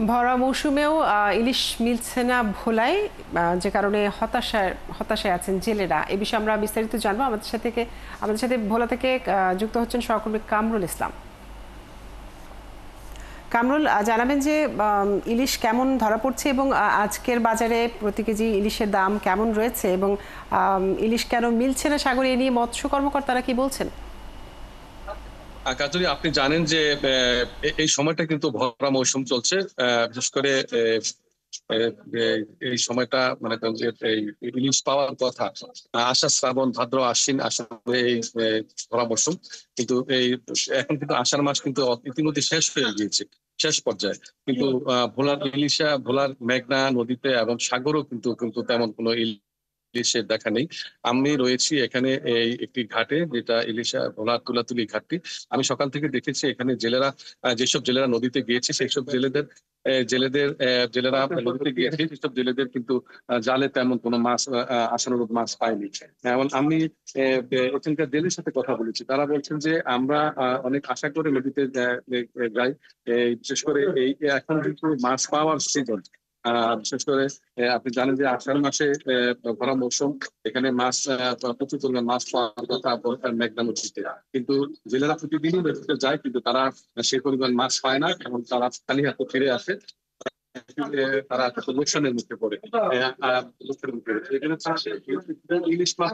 ভরা মৌসুমেও ইলিশ মিলছে না ভোলায়, যে কারণে হতাশায় আছেন জেলেরা। এ বিষয়ে আমরা বিস্তারিত জানবো। আমাদের সাথে ভোলা থেকে যুক্ত হচ্ছেন সহকর্মী কামরুল ইসলাম। কামরুল, জানাবেন যে ইলিশ কেমন ধরা পড়ছে এবং আজকের বাজারে প্রতি কেজি ইলিশের দাম কেমন রয়েছে এবং ইলিশ কেন মিলছে না সাগরে, এ নিয়ে মৎস্য কর্মকর্তারা কি বলছেন? কাজরি, আপনি জানেন যে এই সময়টা কিন্তু ভরা মৌসুম চলছে। বিশেষ করে এই সময়টা মানে যে এই ইলিশ পাওয়ার কথা, আষাঢ় শ্রাবণ ভাদ্র আশ্বিন আসলে এই ভরা মৌসুম। কিন্তু এই এখন কিন্তু আষাঢ় মাস কিন্তু ইতিমধ্যে শেষ হয়ে গিয়েছে, শেষ পর্যায়ে। কিন্তু ভোলার ইলিশা, ভোলার মেঘনা নদীতে এবং সাগরও কিন্তু কিন্তু তেমন কোনো ইলিশের দেখা নেই। আমি রয়েছি এখানে এই একটি ঘাটে, যেটা ইলিশা ভোলার তুলাতুলি ঘাটটি। আমি সকাল থেকে দেখেছি এখানে জেলেরা, যেসব জেলেরা নদীতে গিয়েছে সেই সব জেলেরা নদীতে গিয়েছে, সেসব জেলেদের কিন্তু জালে তেমন কোনো মাছ, আশানুরূপ মাছ পায়নি। এবং আমি এখানকার জেলের সাথে কথা বলেছি, তারা বলছেন যে আমরা অনেক আশা করে নদীতে যাই। বিশেষ করে এই এখন কিন্তু মাছ পাওয়ার সিজন। বিশেষ করে আপনি জানেন যে আষাঢ় মাসে ভরা মৌসুম, এখানে মাছ, প্রচুর পরিমাণ মাছ পাওয়ার কথা মেঘনা নদীতে। কিন্তু জেলেরা প্রতিদিনই নদীতে যায়, কিন্তু তারা সেই পরিমাণ মাছ পায় না এবং তারা খালি হাতে ফিরে আসে। তারা লোকসানের মুখে পড়ে। লোকসানের মুখে পড়ে। এখানে চাষে ইলিশ মাছ,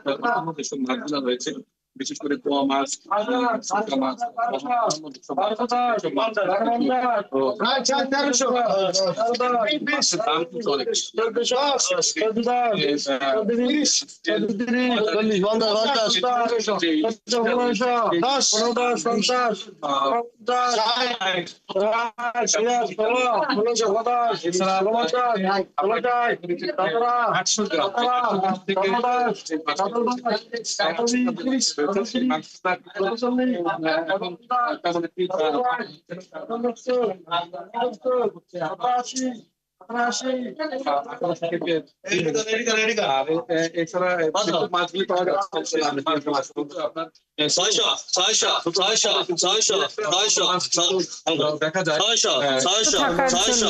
যেসব মাছগুলো রয়েছে, বিশেষ করে পোয়া মাছ, শুটকা মাছ, দাম কিন্তু অনেক এছাড়া মাছগুলি পাওয়া যাচ্ছে আপনার দেখা যায়। থাকার জন্য